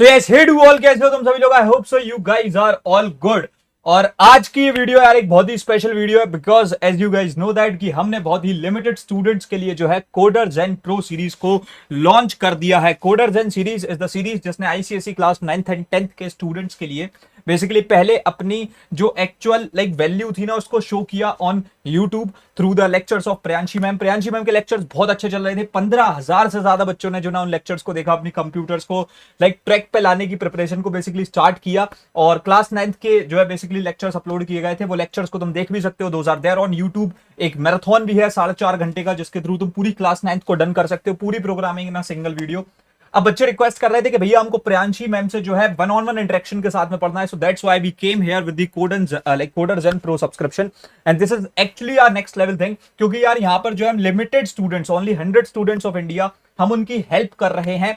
तो yes, hey do all, कैसे हो तुम सभी लोग? I hope so you guys are all good. और आज की ये वीडियो यार एक बहुत ही स्पेशल वीडियो है, because as you guys know that कि हमने बहुत ही लिमिटेड स्टूडेंट्स के लिए जो है कोडर जेन प्रो सीरीज को लॉन्च कर दिया है। Coder Gen series is the series जिसने ICSE class 9th and 10th के स्टूडेंट्स के लिए बेसिकली पहले अपनी जो एक्चुअल वैल्यू थी ना उसको शो किया on YouTube through the lectures of Priyanshi ma'am. Priyanshi ma'am के लेक्चर्स बहुत अच्छे चल रहे थे। 15,000 से ज्यादा बच्चों ने जो ना उन लेक्चर्स को देखा, अपनी कंप्यूटर्स को ट्रैक पे लाने की प्रिपरेशन को बेसिकली स्टार्ट किया। और क्लास 9th के जो है बेसिकली लेक्चर्स अपलोड किए गए थे। वो लेक्चर्स को तुम देख भी सकते हो, those are there on YouTube. एक मैराथन भी है 4.5 घंटे का, जिसके थ्रू तुम पूरी क्लास 9th को डन कर सकते हो, पूरी प्रोग्रामिंग ना सिंगल वीडियो। अब बच्चे रिक्वेस्ट कर रहे थे कि भैया हमको प्रियांशी मैम से जो है वन ऑन वन इंटरेक्शन के साथ में पढ़ना है, so that's why we came here with the coder gen pro subscription and this is actually our next level thing. क्योंकि यार यहाँ पर जो है limited students, only 100 students of India, हम उनकी हेल्प कर रहे हैं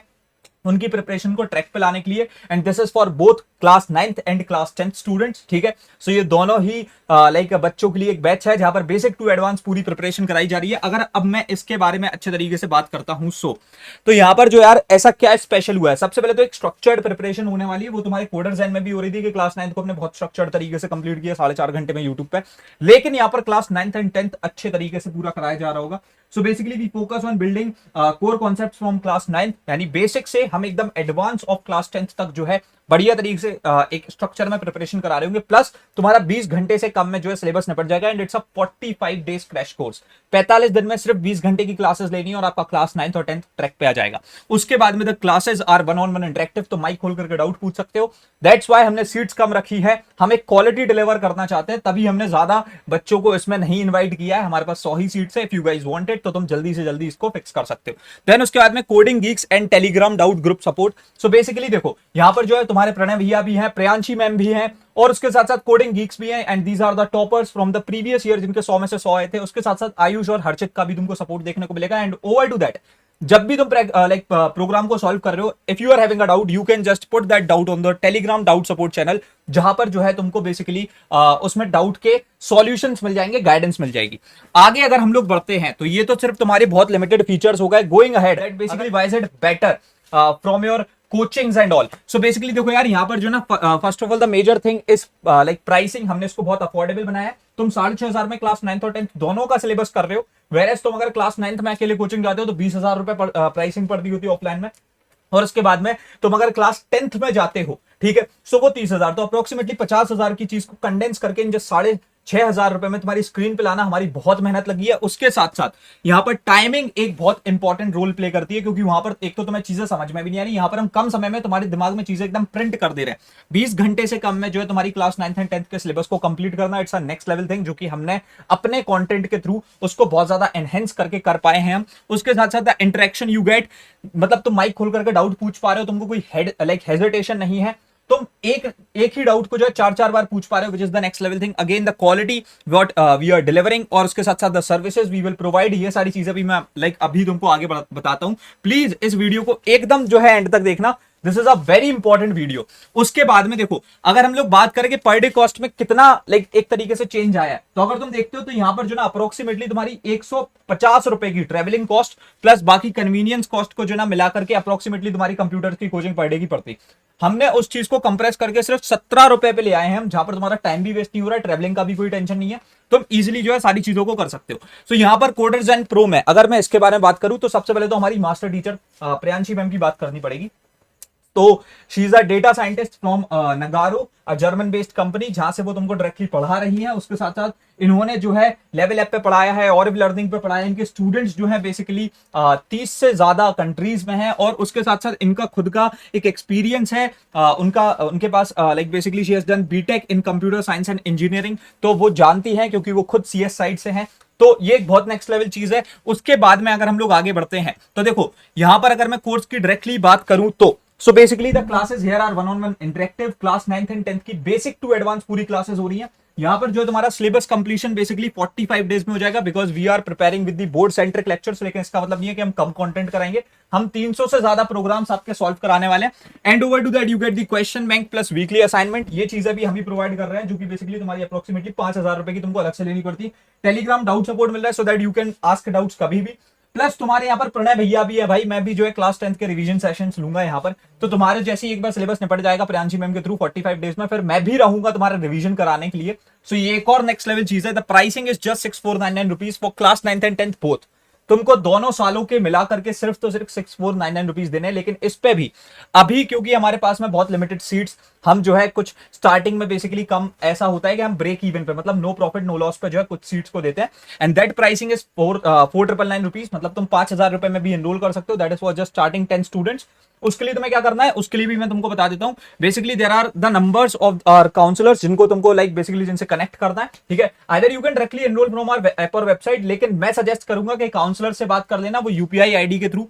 उनकी प्रिपरेशन को ट्रैक पे लाने के लिए। And this is for both class 9th and class 10th students, ठीक है। सो ये दोनों ही बच्चों के लिए एक बैच है जहां पर बेसिक टू एडवांस पूरी प्रिपरेशन कराई जा रही है। अगर अब मैं इसके बारे में अच्छे तरीके से बात करता हूं तो यहाँ पर जो यार ऐसा क्या स्पेशल हुआ है, सबसे पहले तो एक स्ट्रक्चर्ड प्रिपरेशन होने वाली है। वो तुम्हारे कोडर जेन में भी हो रही थी कि क्लास 9th को हमने बहुत स्ट्रक्चर्ड तरीके से कंप्लीट किया 4.5 घंटे में यूट्यूब पे, लेकिन यहाँ पर क्लास 9th एंड 10th अच्छे तरीके से पूरा कराया जा रहा होगा। So basically we focus on building core concepts from class 9th, यानी बेसिक से हम एकदम एडवांस ऑफ क्लास 10th तक जो है बढ़िया तरीके से एक स्ट्रक्चर में प्रिपरेशन करा रहे होंगे। प्लस तुम्हारा 20 घंटे से कम में जो है सिलेबस निपट जाएगा। And it's a 45 days crash course. 45 दिन में सिर्फ 20 घंटे की क्लासेस लेनी है और आपका क्लास 9th और 10th ट्रैक पे आ जाएगा। उसके बाद में the classes are one on one interactive, तो माइक खोल करके डाउट पूछ सकते हो। दैट्स वाई हमने सीट्स कम रखी है, हम एक क्वालिटी डिलीवर करना चाहते हैं, तभी हमने ज्यादा बच्चों को इसमें नहीं इन्वाइट किया है। हमारे पास 100 ही सीट्स है। If you guys want it तो तुम जल्दी से जल्दी इसको फिक्स कर सकते हो। देन उसके बाद में coding Geeks and Telegram doubt group support. So basically देखो यहाँ पर जो है तुम्हारे प्रणय भैया भी हैं, प्रियांशी मैम भी हैं, और उसके साथ साथ कोडिंग गीक्स भी हैं। And these are the toppers from the previous year, जिनके 100 में से 100 आए थे। उसके साथ साथ आयुष और हर्षित का भी तुमको सपोर्ट देखने को मिलेगा। एंड ओवर टू दैट, जब भी तुम प्रोग्राम को सॉल्व कर रहे हो, if you are having a doubt you can just put that doubt on the Telegram doubt support channel, जहां पर जो है तुमको बेसिकली उसमें डाउट के सॉल्यूशंस मिल जाएंगे, गाइडेंस मिल जाएगी। आगे अगर हम लोग बढ़ते हैं तो ये तो सिर्फ तुम्हारे बहुत लिमिटेड फीचर्स हो गए। Going ahead, that basically why is it better from your coachings and all. So basically देखो यार यहाँ पर जो ना first of all the major thing is pricing. हमने इसको बहुत अफोर्डेबल बनाया है। तुम 6,500 में क्लास 9th और 10th दोनों का सिलेबस कर रहे हो, वेरेस तुम अगर क्लास 9th में अकेले कोचिंग जाते हो तो 20,000 रुपए प्राइसिंग पड़ती होती है ऑफलाइन में। और उसके बाद में तुम अगर क्लास 10th में जाते हो, ठीक है, सो वो 30,000, तो अप्रोक्सीमेटली 50,000 की चीज को कंडेंस करके इन जो 6,500 रुपए में तुम्हारी स्क्रीन पे लाना हमारी बहुत मेहनत लगी है। उसके साथ साथ यहाँ पर टाइमिंग एक बहुत इंपॉर्टेंट रोल प्ले करती है, क्योंकि वहां पर एक तो तुम्हें चीजें समझ में भी नहीं आ रही, यहाँ पर हम कम समय में तुम्हारे दिमाग में चीजें एकदम प्रिंट कर दे रहे हैं। 20 घंटे से कम में जो है तुम्हारी क्लास 9th एंड 10th के सिलेबस को कंप्लीट करना, it's a next level thing, जो कि हमने अपने कंटेंट के थ्रू उसको बहुत ज्यादा एनहेंस करके कर पाए हैं हम। उसके साथ साथ इंटरेक्शन यू गेट, मतलब तुम माइक खोल करके डाउट पूछ पा रहे हो, तुमको कोई हेजिटेशन नहीं है, तुम एक ही डाउट को जो है 4 बार पूछ पा रहे हो, which is the next level thing. Again the quality what we are delivering, और उसके साथ साथ the services we will provide, ये सारी चीजें भी मैं अभी तुमको आगे बताता हूं। प्लीज इस वीडियो को एकदम जो है एंड तक देखना, this is a very important video. उसके बाद में देखो, अगर हम लोग बात करें कि पर डे कॉस्ट में कितना एक तरीके से चेंज आया है, तो अगर तुम देखते हो तो यहां पर जो ना अप्रोक्सीमेटली तुम्हारी 150 रुपए की ट्रेवलिंग कॉस्ट प्लस बाकी कन्वीनियंस कॉस्ट को जो ना मिला करके अप्रोक्सीमेटली तुम्हारी कंप्यूटर की कोचिंग पर डे की पड़ती। हमने उस चीज को कंप्रेस करके सिर्फ 17 रुपए पे ले आए हैं हम, जहां पर तुम्हारा टाइम भी वेस्ट नहीं हो रहा है, ट्रेवलिंग का भी कोई टेंशन नहीं है, तुम इजीली जो है सारी चीजों को कर सकते हो। सो यहाँ पर कोडर जेन प्रो में अगर मैं इसके बारे में बात करूं तो सबसे पहले तो हमारी मास्टर टीचर प्रियांशी मैम की बात करनी पड़ेगी। तो she is a data scientist from नगारो, a German based company, जहां से वो तुमको डायरेक्टली पढ़ा रही है। उसके साथ साथ इन्होंने जो है लेवल ऐप पे पढ़ाया है और लर्निंग पे पढ़ाया है। इनके स्टूडेंट्स जो है बेसिकली 30 से ज्यादा कंट्रीज में हैं, और उसके साथ साथ इनका खुद का एक एक्सपीरियंस है। उनके पास basically she has done BTech in computer science and engineering, तो वो जानती है क्योंकि वो खुद सीएस साइड से हैं। तो ये एक बहुत नेक्स्ट लेवल चीज है। उसके बाद में अगर हम लोग आगे बढ़ते हैं तो देखो यहां पर अगर मैं कोर्स की डायरेक्टली बात करूं तो so basically the classes here are one on one interactive. Class 9th and 10th की बेसिक टू एडवांस पूरी क्लासेस हो रही हैं। यहाँ पर जो तुम्हारा सिलेबस कंप्लीशन बेसिकली 45 डेज में हो जाएगा, because we are preparing with the board centric lectures. लेकिन इसका मतलब नहीं है कि हम कम कंटेंट कराएंगे, हम 300 से ज्यादा प्रोग्राम्स आपके सॉल्व कराने वाले हैं। And over to that you get the question bank plus weekly assignment. ये चीजें भी हम ही प्रोवाइड कर रहे हैं, जो कि बेसिकली तुम्हारी अप्रोक्सीमेटली 5,000 रुपए की तुमको अलग से लेनी पड़ती है। टेलीग्राम डाउट सपोर्ट मिल रहा है, so that you can ask doubts कभी भी। प्लस तुम्हारे यहाँ पर प्रणय भैया भी है भाई, मैं भी जो है क्लास 10th के रिवीजन सेशंस लूंगा यहाँ पर, तो तुम्हारे जैसे एक बार सिलेबस निपट जाएगा प्रियांशी मैम के थ्रू 45 डेज में, फिर मैं भी रहूंगा तुम्हारा रिवीजन कराने के लिए। सो ये एक और नेक्स्ट लेवल चीज है। The pricing is just 6499 rupees for class 9th and 10th both. तुमको दोनों सालों के मिला करके सिर्फ तो सिर्फ 6499 रुपीज देने, लेकिन इस पे भी अभी क्योंकि हमारे पास में बहुत लिमिटेड सीट्स, हम जो है कुछ स्टार्टिंग में बेसिकली कम ऐसा होता है कि हम ब्रेक इवन पे मतलब नो प्रॉफिट नो लॉस पे जो है कुछ सीट्स को देते हैं, and that pricing is 4999 rupees. मतलब तुम 5000 रुपए में भी एनरोल कर सकते हो, that is for just starting 10 students. उसके लिए तुम्हें क्या करना है, उसके लिए भी मैं तुमको बता देता हूं। Basically there are the numbers of our counsellors जिनको तुमको लाइक बेसिकली जिनसे कनेक्ट करना है, ठीक है। Either you can directly enrol from our app और वेबसाइट, लेकिन मैं सजेस्ट करूंगा कि काउंसलर से बात कर लेना, वो यूपीआई आईडी के थ्रू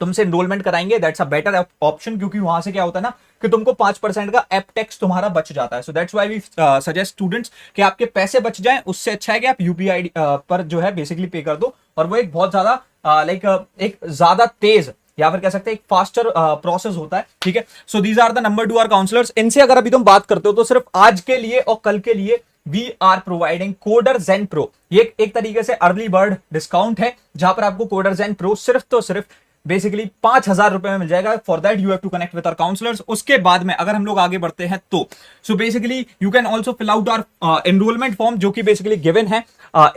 तुमसे एनरोलमेंट कराएंगे, दैट्स अ बेटर ऑप्शन, क्योंकि वहां से क्या होता है ना कि तुमको 5% का ऐप टैक्स तुम्हारा बच जाता है। So that's why we suggest students कि आपके पैसे बच जाएं, उससे अच्छा है कि आप यूपीआई पर जो है बेसिकली पे कर दो, और वो एक बहुत ज्यादा लाइक एक ज्यादा तेज या फिर कह सकते हैं एक फास्टर प्रोसेस होता है, ठीक है। So these are the number 2 our counsellors. इनसे अगर अभी तुम बात करते हो तो सिर्फ आज के लिए और कल के लिए we are providing coder zen pro. ये एक तरीके से अर्ली बर्ड डिस्काउंट है, जहां पर आपको कोडर zen प्रो सिर्फ तो सिर्फ बेसिकली 5000 रुपए में मिल जाएगा। For that you have to connect with our counsellors. उसके बाद में अगर हम लोग आगे बढ़ते हैं तो so basically you can also fill out our enrolment form, जो कि बेसिकली गिवन है।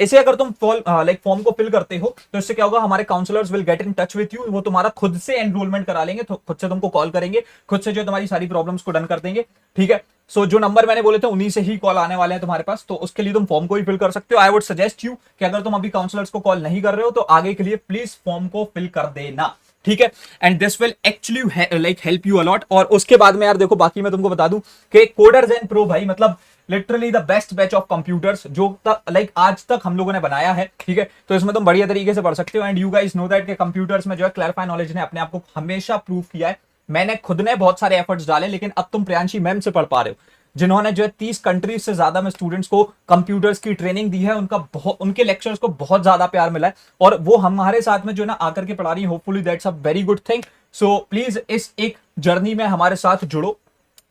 इसे अगर तुम लाइक फॉर्म को फिल करते हो तो इससे क्या होगा, हमारे counsellors will get in touch with you, वो तुम्हारा खुद से एनरोलमेंट करा लेंगे, तो खुद से तुमको कॉल करेंगे, खुद से जो तुम्हारी सारी प्रॉब्लम्स को डन कर देंगे, ठीक है। सो जो नंबर मैंने बोले थे उन्हीं से ही कॉल आने वाले हैं तुम्हारे पास, तो उसके लिए तुम फॉर्म को ही फिल कर सकते हो। आई वुड सजेस्ट यू कि अगर तुम अभी काउंसलर्स को कॉल नहीं कर रहे हो तो आगे के लिए प्लीज फॉर्म को फिल कर देना, ठीक है। And this will actually like help you a lot. और उसके बाद में यार देखो, बाकी मैं तुमको बता दूं कि कोडर zen प्रो भाई मतलब literally the best batch of computers जो लाइक आज तक हम लोगों ने बनाया है, ठीक है। तो इसमें तुम बढ़िया तरीके से पढ़ सकते हो। And you guys know that के कंप्यूटर्स में जो है क्लैरिफाई नॉलेज ने अपने आप को हमेशा प्रूव किया है। मैंने खुद ने बहुत सारे एफर्ट्स डाले, लेकिन अब तुम प्रियांशी मैम से पढ़ पा रहे हो, जिन्होंने जो है 30 कंट्रीज से ज्यादा में स्टूडेंट्स को कंप्यूटर्स की ट्रेनिंग दी है। उनके लेक्चर्स को बहुत ज्यादा प्यार मिला है, और वो हमारे साथ में जो है ना आकर के पढ़ा रही है। Hopefully that's a very good thing. So please इस एक जर्नी में हमारे साथ जुड़ो।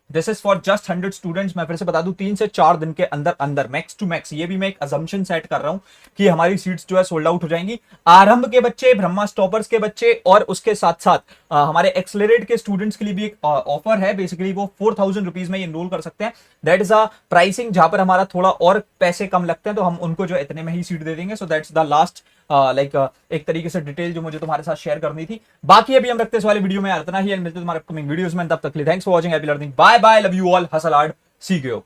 This is for just 100 students. मैं फिर से बता दूं 3 से 4 दिन के अंदर अंदर मैक्स टू मैक्स, ये भी मैं एक अजम्पशन सेट कर रहा हूं कि हमारी सीट्स जो है सोल्ड आउट हो जाएंगी। आरंभ के बच्चे, ब्रह्मा स्टॉपर्स के बच्चे, और उसके साथ साथ हमारे एक्सलरेट के स्टूडेंट्स के लिए भी एक ऑफर है। बेसिकली वो 4000 रुपीज में एनरोल कर सकते हैं। दैट इज अ प्राइसिंग जहां पर हमारा थोड़ा और पैसे कम लगते हैं, तो हम उनको जो इतने में ही सीट दे देंगे। So that's the last like एक तरीके से डिटेल जो मुझे तुम्हारे साथ शेयर करनी थी। बाकी अभी हम रखते हैं इस वाले वीडियो में इतना ही, मिलते हैं तुम्हारे अपकमिंग वीडियोस में। तब तक के लिए thanks for watching, happy learning, bye bye, love you all, hustle hard, see you.